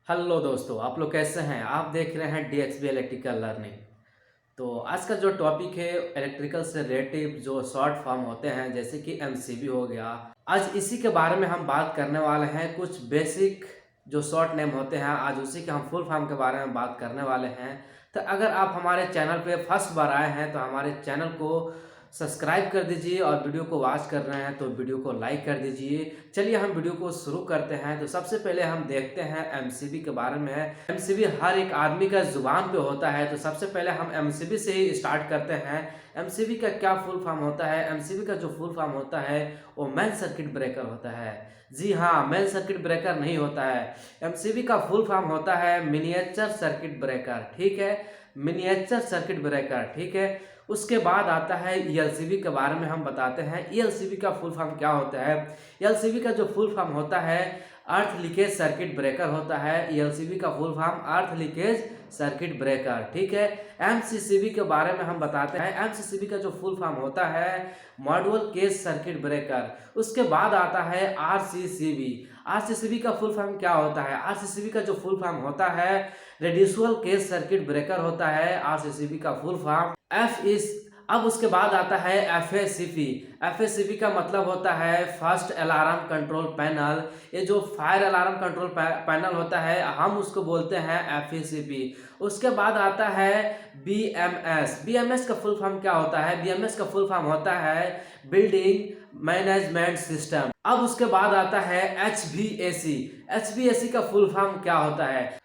Hello दोस्तों, आप लोग कैसे हैं। आप देख रहे हैं DXB इलेक्ट्रिकल लर्निंग। तो आज का जो टॉपिक है इलेक्ट्रिकल से रिलेटिव जो शॉर्ट फॉर्म होते हैं जैसे कि MCB हो गया। आज इसी के बारे में हम बात करने वाले हैं। कुछ बेसिक जो शॉर्ट नेम होते हैं आज उसी के हम फुल फॉर्म के बारे में बात करने वाले हैं। तो अगर आप हमारे चैनल पे फर्स्ट बार आए हैं तो हमारे चैनल को सब्सक्राइब कर दीजिए और वीडियो को वॉच कर रहे हैं तो वीडियो को लाइक कर दीजिए। चलिए हम वीडियो को शुरू करते हैं। तो सबसे पहले हम देखते हैं MCB के बारे में। MCB हर एक आदमी का जुबान पे होता है, तो सबसे पहले हम MCB से ही स्टार्ट करते हैं। MCB का क्या फुल फॉर्म होता है। MCB का जो फुल फॉर्म होता है वो मेन सर्किट ब्रेकर होता है। जी हाँ, मेन सर्किट ब्रेकर नहीं होता है। MCB का फुल फॉर्म होता है मिनिएचर सर्किट ब्रेकर। ठीक है, मिनिएचर सर्किट ब्रेकर। ठीक है, उसके बाद आता है ELCB के बारे में हम बताते हैं। ELCB का फुल फॉर्म क्या होता है। ELCB का जो फुल फॉर्म होता है अर्थ लीकेज सर्किट ब्रेकर होता है। ELCB का फुल फॉर्म अर्थ लीकेज सर्किट ब्रेकर। ठीक है, MCCB के बारे में हम बताते हैं। MCCB का जो फुल फॉर्म होता है मॉड्यूल केज सर्किट ब्रेकर। उसके बाद आता है RCCB। RCCB का फुल फॉर्म क्या होता है। RCCB का जो फुल फॉर्म होता है रेड्यूसुअल केज सर्किट ब्रेकर होता है। RCCB का फुल फॉर्म एफ इस। अब उसके बाद आता है FACP। FACP का मतलब होता है फर्स्ट अलार्म कंट्रोल पैनल। ये जो फायर अलार्म कंट्रोल पैनल होता है हम उसको बोलते हैं FACP। उसके बाद आता है BMS। BMS का फुल फॉर्म क्या होता है। BMS का फुल फॉर्म होता है बिल्डिंग मैनेजमेंट सिस्टम। अब उसके बाद आता है HVAC। HVAC का फुल फॉर्म क्या होता है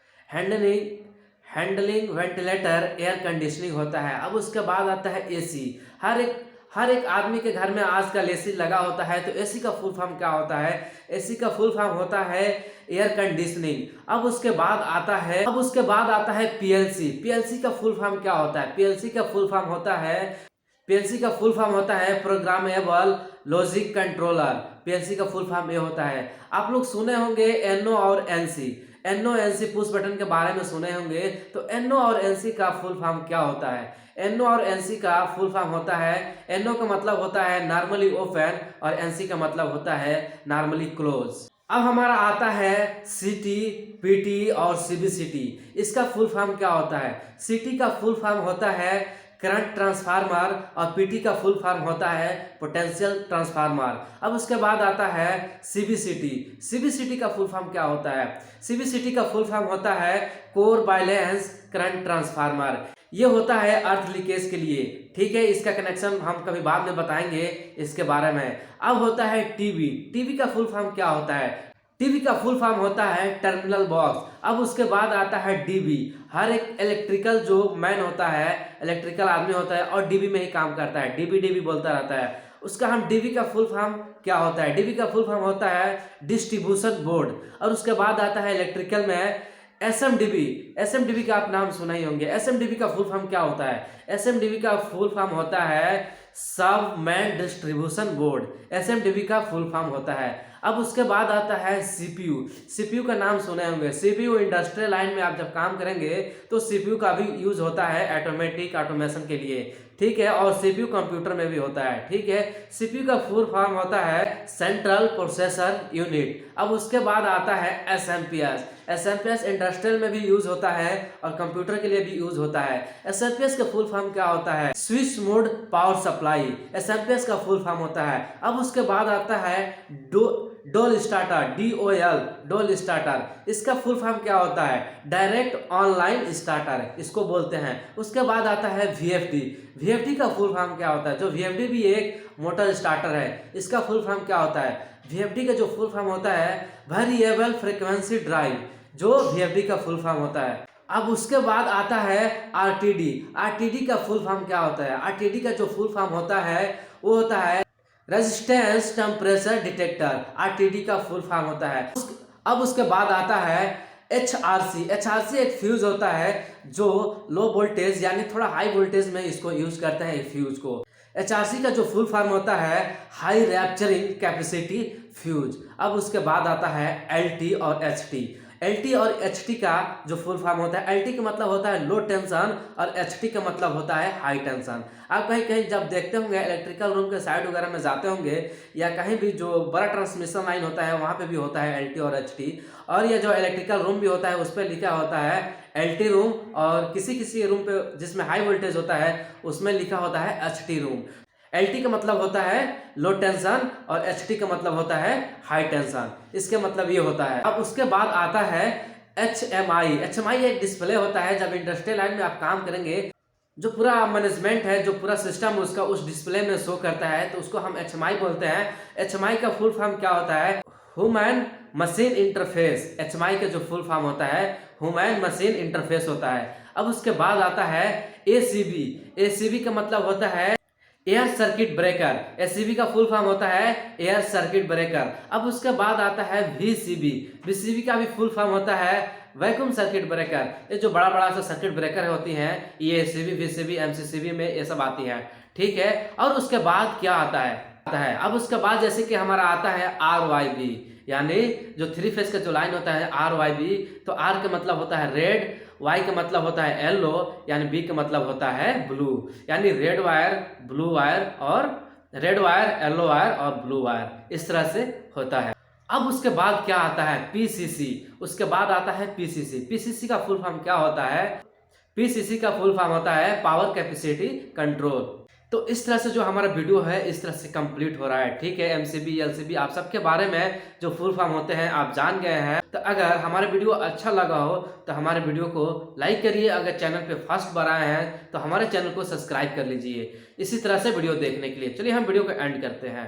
हैंडलिंग वेंटिलेटर एयर कंडीशनिंग होता है। अब उसके बाद आता है AC। हर एक आदमी के घर में आजकल AC लगा होता है, तो AC का फुल फॉर्म क्या होता है। AC का फुल फॉर्म होता है एयर कंडीशनिंग। अब उसके बाद आता है PLC। PLC का फुल फॉर्म क्या होता है। PLC का फुल फॉर्म होता है प्रोग्रामेबल लॉजिक कंट्रोलर। PLC का फुल फॉर्म ये होता है। आप लोग सुने होंगे NO और NC पुश बटन के बारे में सुने होंगे। तो NO और NC का फुल फॉर्म क्या होता है। NO और NC का फुल फॉर्म होता है NO का मतलब होता है नॉर्मली ओपन और NC का मतलब होता है नॉर्मली क्लोज। अब हमारा आता है CT, PT और CBCT। इसका फुल फॉर्म क्या होता है। CT का फुल फॉर्म होता है करंट ट्रांसफार्मर और PT का फुल फॉर्म होता है पोटेंशियल ट्रांसफार्मर। अब उसके बाद आता है CBCT। CBCT का फुल फॉर्म क्या होता है। CBCT का फुल फॉर्म होता है कोर बैलेंस करंट ट्रांसफार्मर। ये होता है अर्थ लीकेज के लिए। ठीक है, इसका कनेक्शन हम कभी बाद में बताएंगे इसके बारे में। अब होता है TB का फुल फॉर्म क्या होता है। TB का फुल फॉर्म होता है टर्मिनल बॉक्स। अब उसके बाद आता है DB। हर एक इलेक्ट्रिकल जो मैन होता है इलेक्ट्रिकल आदमी होता है और DB में ही काम करता है, DB बोलता रहता है। उसका हम DB का फुल फॉर्म क्या होता है। DB का फुल फॉर्म होता है डिस्ट्रीब्यूशन बोर्ड। और उसके बाद आता है इलेक्ट्रिकल में SMDB का आप नाम सुना ही होंगे। SMDB का फुल फॉर्म क्या होता है। SMDB का फुल फॉर्म होता है सब मैन डिस्ट्रीब्यूशन बोर्ड। SMDB का फुल फॉर्म होता है। अब उसके बाद आता है CPU का नाम सुने होंगे। CPU इंडस्ट्रियल लाइन में आप जब काम करेंगे तो CPU का भी यूज होता है ऑटोमेटिक ऑटोमेशन के लिए। ठीक है, और CPU कंप्यूटर में भी होता है। ठीक है, CPU का फुल फॉर्म होता है सेंट्रल प्रोसेसर यूनिट। अब उसके बाद आता है SMPS इंडस्ट्रियल में भी यूज होता है और कंप्यूटर के लिए भी यूज होता है। SMPS का फुल फॉर्म क्या होता है switch mode power supply. SMPS का फुल फॉर्म होता है। अब उसके बाद आता है डोल स्टार्टर डोल स्टार्टर। इसका फुल फॉर्म क्या होता है डायरेक्ट ऑनलाइन स्टार्टर इसको बोलते हैं। उसके बाद आता है VFD का फुल फॉर्म क्या होता है। जो VFD भी एक मोटर स्टार्टर है, इसका फुल फॉर्म क्या होता है। VFD का जो फुल फॉर्म होता है वेरिएबल फ्रीक्वेंसी ड्राइव, जो VFD का फुल फॉर्म होता है। अब उसके बाद आता है RTD का फुल फॉर्म क्या होता है। RTD का जो फुल फॉर्म होता है वो होता है रेजिस्टेंस टेम्परेचर डिटेक्टर। RTD का फुल फॉर्म होता है। अब उसके बाद आता है HRC एक फ्यूज होता है जो लो वोल्टेज यानी थोड़ा हाई वोल्टेज में इसको यूज करते हैं फ्यूज को। HRC का जो फुल फॉर्म होता है हाई रैप्चरिंग कैपेसिटी फ्यूज। अब उसके बाद आता है LT और HT। एल और एच का जो फुल फॉर्म होता है, एल का मतलब होता है लो टेंशन और एच का मतलब होता है हाई टेंशन। आप कहीं कहीं जब देखते होंगे इलेक्ट्रिकल रूम के साइड वगैरह में जाते होंगे या कहीं भी जो बड़ा ट्रांसमिशन लाइन होता है वहाँ पे भी होता है एल और एच और ये जो इलेक्ट्रिकल रूम भी होता है उस पर लिखा होता है एल रूम, और किसी किसी रूम पे जिसमें हाई वोल्टेज होता है उसमें लिखा होता है एच रूम। एल का मतलब होता है लो टेंशन और एच का मतलब होता है हाई टेंशन, इसके मतलब ये होता है। अब उसके बाद आता है HMI। HMI एक डिस्प्ले होता है, जब इंडस्ट्रियल लाइन में आप काम करेंगे जो पूरा मैनेजमेंट है, जो पूरा सिस्टम उसका उस डिस्प्ले में शो करता है, तो उसको हम HMI बोलते हैं। HMI का फुल फॉर्म क्या होता है? Human machine interface. HMI का जो फुल फॉर्म होता है ह्यूमन मशीन इंटरफेस होता है। अब उसके बाद आता है ACB। ACB का मतलब होता है एयर सर्किट ब्रेकर। एसीबी का फुल फॉर्म होता है एयर सर्किट ब्रेकर। अब उसके बाद आता है VCB। VCB का भी फुल फॉर्म होता है वैक्यूम सर्किट ब्रेकर। ये जो बड़ा बड़ा सा सर्किट ब्रेकर होती हैं ये ACB, VCB, MCCB में ये सब आती हैं, ठीक है। और उसके बाद क्या आता है अब उसके बाद जैसे कि हमारा आता है RYB, यानी जो 3 फेज का जो लाइन होता है RYB। तो R का मतलब होता है रेड, Y का मतलब होता है येलो, यानी B का मतलब होता है ब्लू, यानी रेड वायर, ब्लू वायर, और रेड वायर, येलो वायर और ब्लू वायर, इस तरह से होता है। अब उसके बाद क्या आता है PCC। उसके बाद आता है PCC। PCC का फुल फॉर्म क्या होता है? PCC का फुल फॉर्म होता है पावर कैपेसिटी कंट्रोल। तो इस तरह से जो हमारा वीडियो है इस तरह से कंप्लीट हो रहा है, ठीक है। MCB, LCB आप सबके बारे में जो फुल फॉर्म होते हैं आप जान गए हैं। तो अगर हमारा वीडियो अच्छा लगा हो तो हमारे वीडियो को लाइक करिए, अगर चैनल पे फर्स्ट बार आए हैं तो हमारे चैनल को सब्सक्राइब कर लीजिए इसी तरह से वीडियो देखने के लिए। चलिए हम वीडियो को एंड करते हैं।